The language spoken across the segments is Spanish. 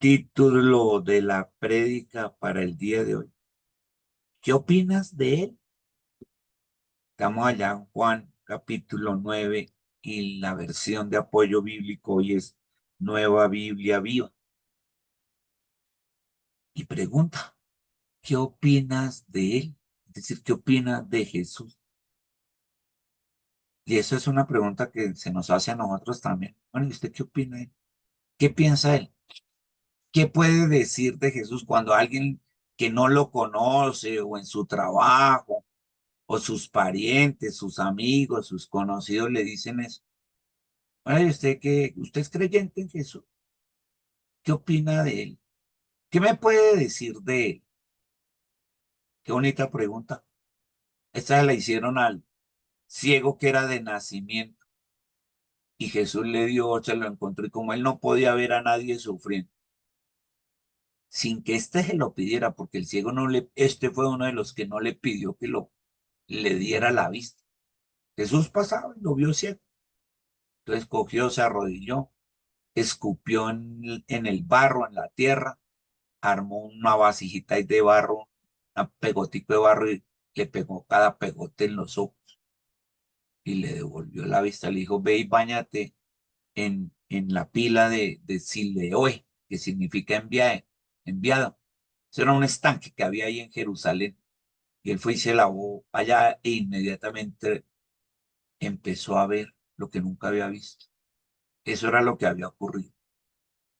Título de la prédica para el día de hoy. ¿Qué opinas de él? Estamos allá en Juan capítulo 9 y la versión de apoyo bíblico hoy es Nueva Biblia Viva. Y pregunta, ¿qué opinas de él? Es decir, ¿qué opinas de Jesús? Y eso es una pregunta que se nos hace a nosotros también. Bueno, ¿y usted qué opina de él? ¿Qué piensa él? ¿Qué puede decir de Jesús cuando alguien que no lo conoce o en su trabajo o sus parientes, sus amigos, sus conocidos le dicen eso? Ay, usted es creyente en Jesús, ¿qué opina de él? ¿Qué me puede decir de él? Qué bonita pregunta. Esta se la hicieron al ciego que era de nacimiento y Jesús le dio, se lo encontró y como él no podía ver a nadie sufriendo, sin que éste se lo pidiera, porque el ciego no le, este fue uno de los que no le pidió que le diera la vista. Jesús pasaba y lo vio ciego. Entonces cogió, se arrodilló, escupió en el barro, en la tierra, armó una vasijita ahí de barro, un pegotico de barro y le pegó cada pegote en los ojos y le devolvió la vista. Le dijo, ve y báñate en la pila de Siloé, que significa enviado. Eso era un estanque que había ahí en Jerusalén. Y él fue y se lavó allá e inmediatamente empezó a ver lo que nunca había visto. Eso era lo que había ocurrido.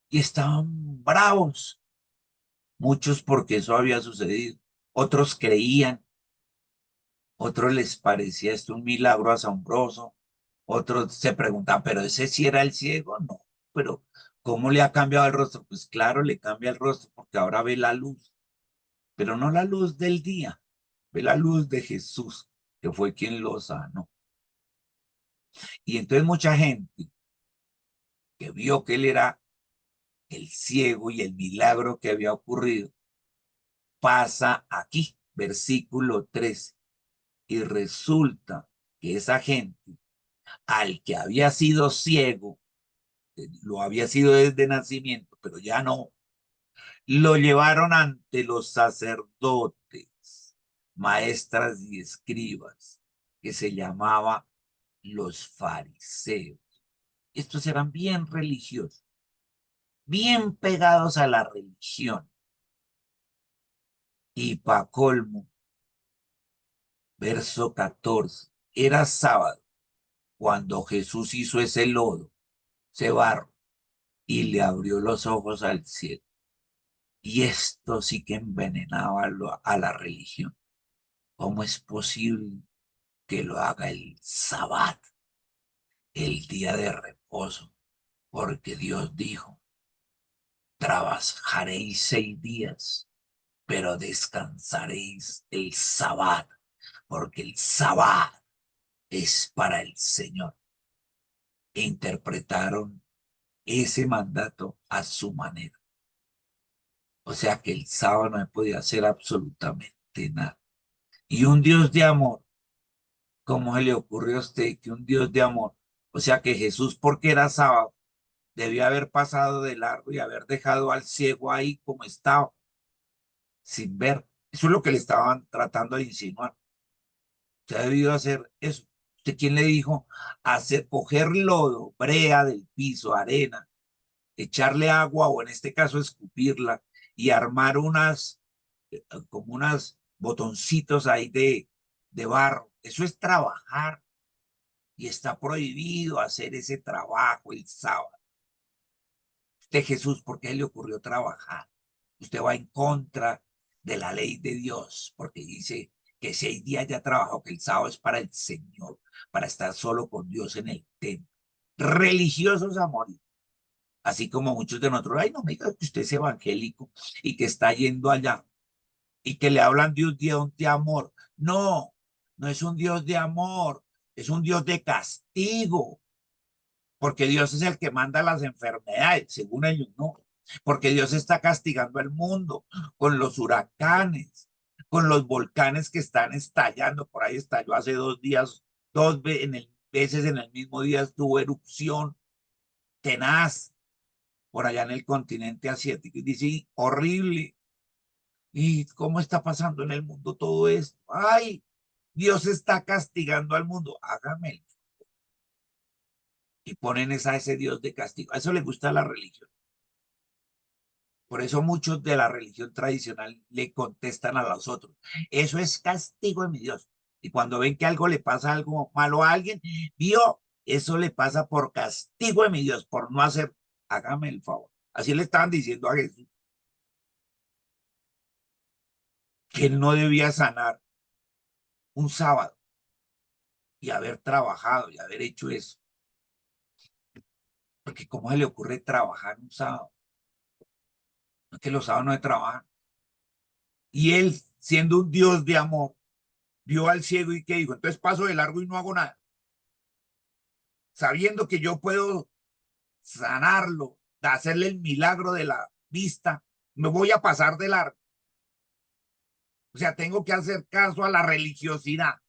Y estaban bravos, muchos porque eso había sucedido. Otros creían, otros les parecía esto un milagro asombroso, otros se preguntaban, pero ese sí era el ciego, no, pero ¿cómo le ha cambiado el rostro? Pues claro, le cambia el rostro porque ahora ve la luz, pero no la luz del día, ve la luz de Jesús, que fue quien lo sanó. Y entonces mucha gente que vio que él era el ciego y el milagro que había ocurrido, pasa aquí, versículo 13, y resulta que esa gente al que había sido ciego, lo había sido desde nacimiento, pero ya no, lo llevaron ante los sacerdotes, maestras y escribas, que se llamaba los fariseos. Estos eran bien religiosos, bien pegados a la religión. Y pa' colmo, verso 14, era sábado cuando Jesús hizo ese lodo, ese barro, y le abrió los ojos al cielo. Y esto sí que envenenaba a la religión. ¿Cómo es posible que lo haga el Sabbat, el día de reposo? Porque Dios dijo, trabajaréis 6 días, pero descansaréis el Sabbat, porque el Sabbat es para el Señor. E interpretaron ese mandato a su manera. O sea que el sábado no podía hacer absolutamente nada. Y un Dios de amor, ¿cómo se le ocurrió a usted que un Dios de amor, o sea que Jesús, porque era sábado, debió haber pasado de largo y haber dejado al ciego ahí como estaba, sin ver? Eso es lo que le estaban tratando de insinuar. Usted ha debido hacer eso. ¿Usted quién le dijo? Hacer, coger lodo, brea del piso, arena, echarle agua o en este caso escupirla y armar como unas botoncitos ahí de barro. Eso es trabajar y está prohibido hacer ese trabajo el sábado. Usted Jesús, ¿por qué le ocurrió trabajar? Usted va en contra de la ley de Dios porque dice que 6 días ya trabajó, que el sábado es para el Señor, para estar solo con Dios en el templo. Religiosos a morir. Así como muchos de nosotros, ay, no me diga que usted es evangélico y que está yendo allá y que le hablan de un Dios de amor. No, no es un Dios de amor, es un Dios de castigo, porque Dios es el que manda las enfermedades, según ellos, no, porque Dios está castigando al mundo con los huracanes, con los volcanes que están estallando. Por ahí estalló hace 2 días, veces en el mismo día estuvo erupción tenaz. por allá en el continente asiático y dice, horrible, ¿y cómo está pasando en el mundo todo esto? Ay, Dios está castigando al mundo, hágame. Y ponen a ese Dios de castigo. A eso le gusta la religión. Por eso muchos de la religión tradicional le contestan a los otros. Eso es castigo de mi Dios. Y cuando ven que algo le pasa algo malo a alguien, vio, eso le pasa por castigo de mi Dios, por no hacer, hágame el favor. Así le estaban diciendo a Jesús que él no debía sanar un sábado y haber trabajado y haber hecho eso. Porque ¿cómo se le ocurre trabajar un sábado? No es que los sábados no se trabajan. Y él, siendo un Dios de amor, vio al ciego y que dijo, entonces paso de largo y no hago nada, sabiendo que yo puedo sanarlo, hacerle el milagro de la vista, me voy a pasar de largo. O sea, tengo que hacer caso a la religiosidad.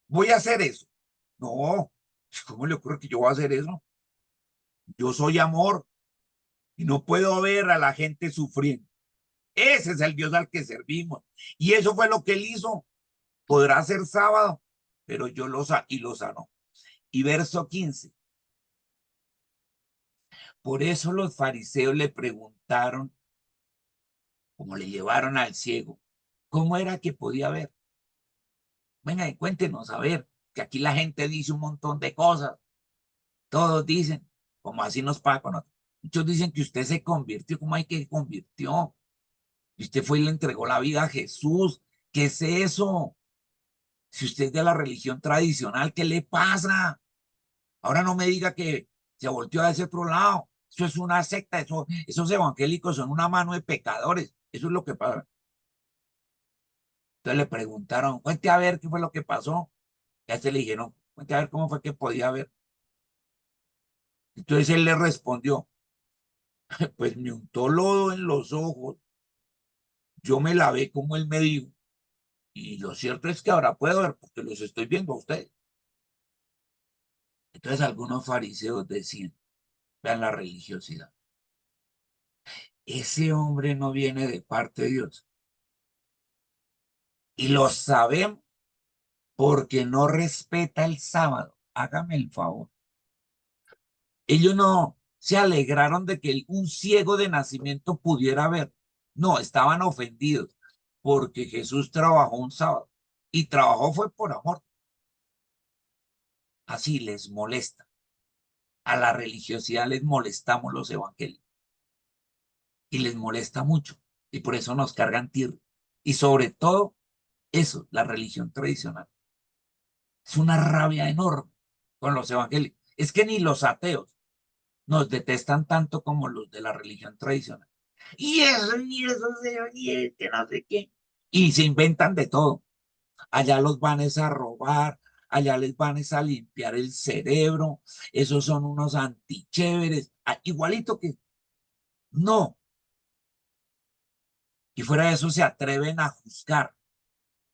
Voy a hacer eso. No, ¿cómo le ocurre que yo voy a hacer eso? Yo soy amor y no puedo ver a la gente sufriendo. Ese es el Dios al que servimos. Y eso fue lo que él hizo. Podrá ser sábado, pero yo lo sanó. Y verso 15. Por eso los fariseos le preguntaron, como le llevaron al ciego, ¿cómo era que podía ver? Venga, y cuéntenos, a ver, que aquí la gente dice un montón de cosas. Todos dicen, como así nos pasa con nosotros. Muchos dicen que usted se convirtió, ¿cómo hay que convirtió? Y usted fue y le entregó la vida a Jesús. ¿Qué es eso? Si usted es de la religión tradicional, ¿qué le pasa? Ahora no me diga que se volteó a ese otro lado. Eso es una secta, esos evangélicos son una mano de pecadores. Eso es lo que pasa. Entonces le preguntaron, cuente a ver qué fue lo que pasó. Ya se le dijeron, cuente a ver cómo fue que podía ver. Entonces él le respondió, pues me untó lodo en los ojos, yo me lavé como él me dijo, y lo cierto es que ahora puedo ver porque los estoy viendo a ustedes. Entonces algunos fariseos decían, vean la religiosidad, ese hombre no viene de parte de Dios. Y lo sabemos porque no respeta el sábado. Hágame el favor. Ellos no se alegraron de que un ciego de nacimiento pudiera ver. No, estaban ofendidos porque Jesús trabajó un sábado y trabajó fue por amor. Así les molesta. A la religiosidad les molestamos los evangélicos y les molesta mucho y por eso nos cargan tierra. Y sobre todo eso, la religión tradicional. Es una rabia enorme con los evangélicos. Es que ni los ateos nos detestan tanto como los de la religión tradicional. Y eso, y que no sé qué. Y se inventan de todo. Allá los van a robar, allá les van a limpiar el cerebro, esos son unos antichéveres, igualito que no. Y fuera de eso se atreven a juzgar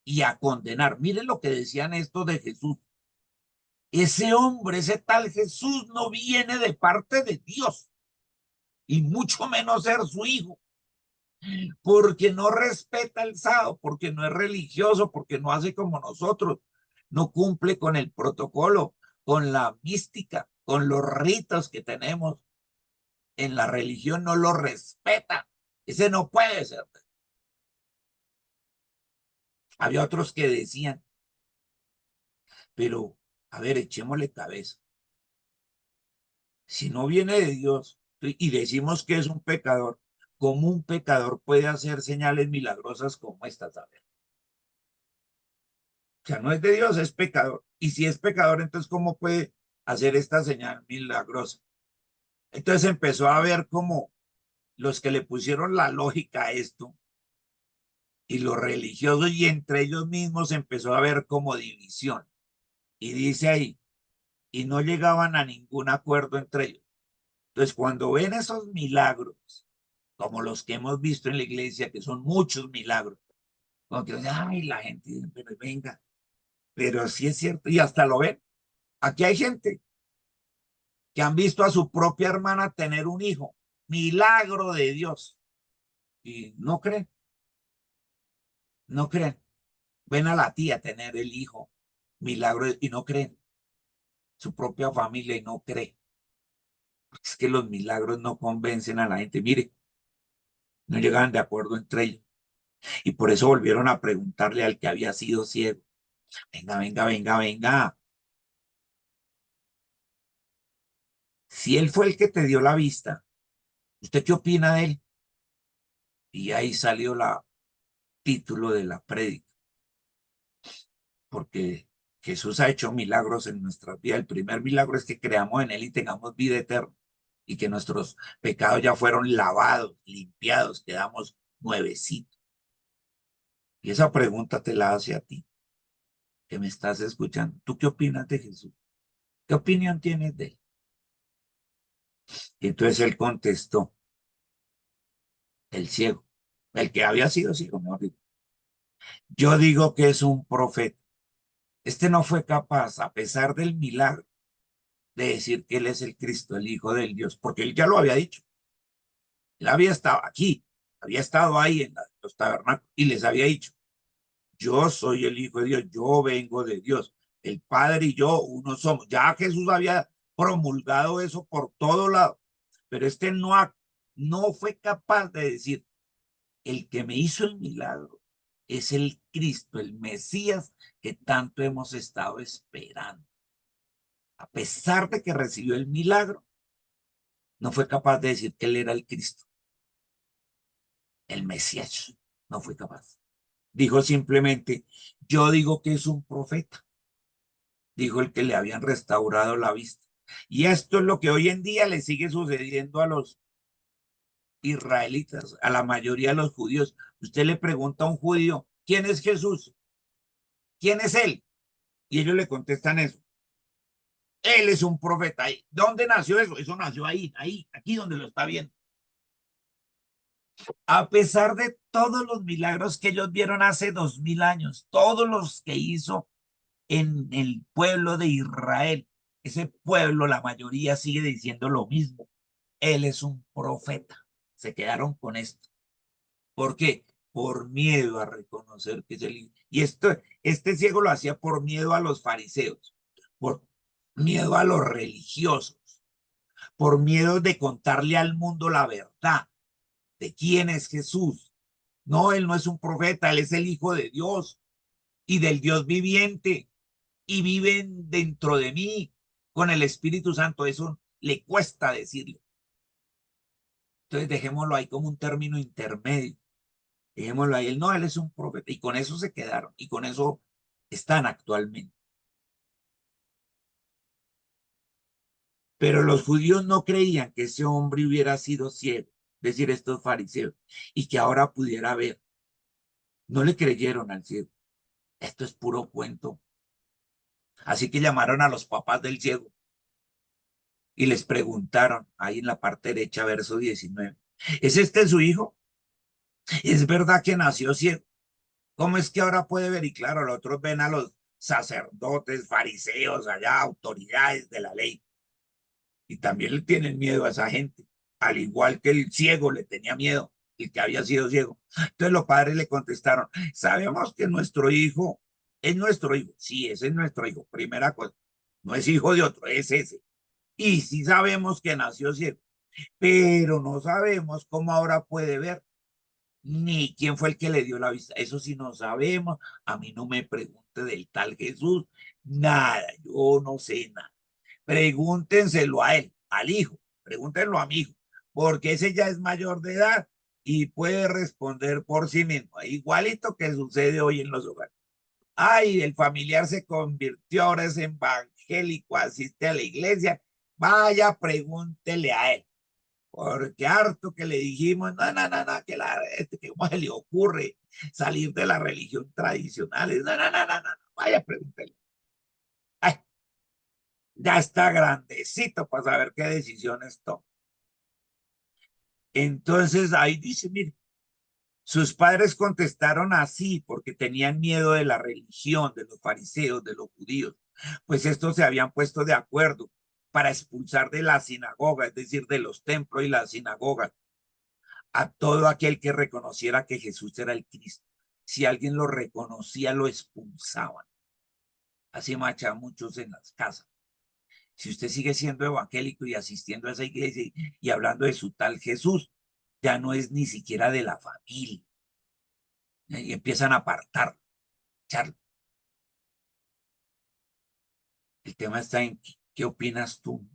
y a condenar. Miren lo que decían estos de Jesús. Ese hombre, ese tal Jesús no viene de parte de Dios y mucho menos ser su hijo. Porque no respeta el sábado, porque no es religioso, porque no hace como nosotros, no cumple con el protocolo, con la mística, con los ritos que tenemos en la religión, no lo respeta. Ese no puede ser. Había otros que decían, pero a ver, echémosle cabeza. Si no viene de Dios y decimos que es un pecador, ¿cómo un pecador puede hacer señales milagrosas como estas? A ver. O sea, no es de Dios, es pecador. Y si es pecador, entonces, ¿cómo puede hacer esta señal milagrosa? Entonces empezó a ver como los que le pusieron la lógica a esto y los religiosos y entre ellos mismos empezó a ver como división. Y dice ahí, y no llegaban a ningún acuerdo entre ellos. Entonces, cuando ven esos milagros, como los que hemos visto en la iglesia, que son muchos milagros, como que, ay, la gente dice, pero venga, pero sí es cierto, y hasta lo ven. Aquí hay gente que han visto a su propia hermana tener un hijo milagro de Dios. Y no creen, no creen. Ven a la tía tener el hijo, milagro, y no creen. Su propia familia y no cree. Es que los milagros no convencen a la gente. Mire, no llegaban de acuerdo entre ellos. Y por eso volvieron a preguntarle al que había sido ciego. Venga, venga, venga, venga. Si él fue el que te dio la vista, ¿usted qué opina de él? Y ahí salió la título de la prédica, porque Jesús ha hecho milagros en nuestra vida. El primer milagro es que creamos en él y tengamos vida eterna y que nuestros pecados ya fueron lavados, limpiados, quedamos nuevecitos. Y esa pregunta te la hace a ti, que me estás escuchando. ¿Tú qué opinas de Jesús? ¿Qué opinión tienes de él? Y entonces él contestó, el ciego, el que había sido ciego, mejor dicho. Yo digo que es un profeta. Este no fue capaz, a pesar del milagro, de decir que él es el Cristo, el Hijo del Dios, porque él ya lo había dicho. Él había estado aquí, había estado ahí en los tabernáculos y les había dicho, yo soy el Hijo de Dios, yo vengo de Dios, el Padre y yo uno somos. Ya Jesús había promulgado eso por todo lado, pero este no fue capaz de decir, el que me hizo el milagro es el Cristo, el Mesías que tanto hemos estado esperando. A pesar de que recibió el milagro, no fue capaz de decir que él era el Cristo, el Mesías. No fue capaz. Dijo simplemente, yo digo que es un profeta. Dijo el que le habían restaurado la vista. Y esto es lo que hoy en día le sigue sucediendo a los israelitas, a la mayoría de los judíos. Usted le pregunta a un judío, ¿quién es Jesús? ¿Quién es él? Y ellos le contestan eso. Él es un profeta. ¿Dónde nació eso? Eso nació ahí, aquí donde lo está viendo. A pesar de todos los milagros que ellos vieron hace 2000 años, todos los que hizo en el pueblo de Israel, ese pueblo, la mayoría sigue diciendo lo mismo. Él es un profeta. Se quedaron con esto. ¿Por qué? Por miedo a reconocer que es el hijo. Y este ciego lo hacía por miedo a los fariseos, por miedo a los religiosos, por miedo de contarle al mundo la verdad de quién es Jesús. No, él no es un profeta, él es el Hijo de Dios y del Dios viviente y viven dentro de mí con el Espíritu Santo. Eso le cuesta decirlo. Entonces dejémoslo ahí como un término intermedio. Dejémoslo ahí. Él no, él es un profeta. Y con eso se quedaron. Y con eso están actualmente. Pero los judíos no creían que ese hombre hubiera sido ciego, es decir, estos fariseos, y que ahora pudiera ver. No le creyeron al ciego. Esto es puro cuento. Así que llamaron a los papás del ciego y les preguntaron, ahí en la parte derecha, verso 19, ¿es este su hijo? ¿Es verdad que nació ciego? ¿Cómo es que ahora puede ver? Y claro, los otros ven a los sacerdotes, fariseos, allá, autoridades de la ley, y también le tienen miedo a esa gente, al igual que el ciego le tenía miedo, el que había sido ciego. Entonces los padres le contestaron, sabemos que nuestro hijo es nuestro hijo. Sí, ese es nuestro hijo. Primera cosa, no es hijo de otro, es ese. Y sí sabemos que nació ciego, pero no sabemos cómo ahora puede ver, ni quién fue el que le dio la vista. Eso sí no sabemos. A mí no me pregunte del tal Jesús, nada, yo no sé nada. Pregúntenselo a él, al hijo, pregúntenlo a mi hijo, porque ese ya es mayor de edad y puede responder por sí mismo, igualito que sucede hoy en los hogares. Ay, el familiar se convirtió, ahora es evangélico, asiste a la iglesia, vaya, pregúntele a él, porque harto que le dijimos, no, no, no, no, que cómo se le ocurre salir de la religión tradicional, no, no, no, no, no, vaya, pregúntele. Ay, ya está grandecito para saber qué decisiones toma. Entonces ahí dice, mire, sus padres contestaron así porque tenían miedo de la religión, de los fariseos, de los judíos, pues estos se habían puesto de acuerdo para expulsar de la sinagoga, es decir, de los templos y las sinagogas, a todo aquel que reconociera que Jesús era el Cristo. Si alguien lo reconocía, lo expulsaban. Así marchaban muchos en las casas. Si usted sigue siendo evangélico y asistiendo a esa iglesia y hablando de su tal Jesús, ya no es ni siquiera de la familia. Y empiezan a apartar, echarlo. El tema está en qué opinas tú.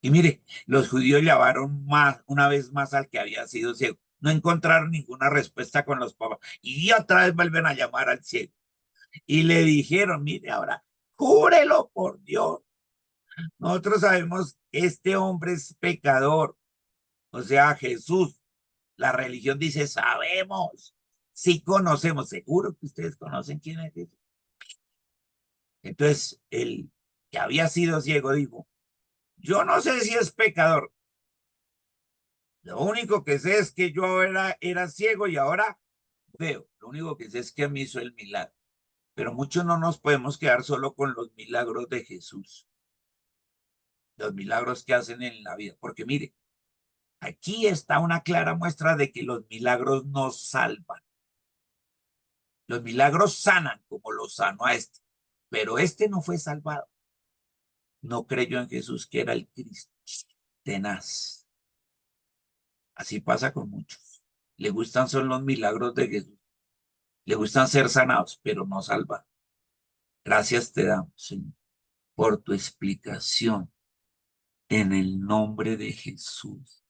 Y mire, los judíos llamaron más, una vez más al que había sido ciego. No encontraron ninguna respuesta con los papás. Y otra vez vuelven a llamar al ciego. Y le dijeron, mire, ahora, júrelo por Dios. Nosotros sabemos que este hombre es pecador. O sea, Jesús. La religión dice, sabemos. Sí conocemos. Seguro que ustedes conocen quién es Jesús. Entonces, el que había sido ciego dijo, yo no sé si es pecador. Lo único que sé es que yo era ciego y ahora veo. Lo único que sé es que me hizo el milagro. Pero muchos no nos podemos quedar solo con los milagros de Jesús, los milagros que hacen en la vida. Porque mire, aquí está una clara muestra de que los milagros nos salvan. Los milagros sanan como lo sanó a este. Pero este no fue salvado. No creyó en Jesús que era el Cristo. Tenaz. Así pasa con muchos. Le gustan son los milagros de Jesús. Le gustan ser sanados, pero no salvan. Gracias te damos, Señor, por tu explicación en el nombre de Jesús.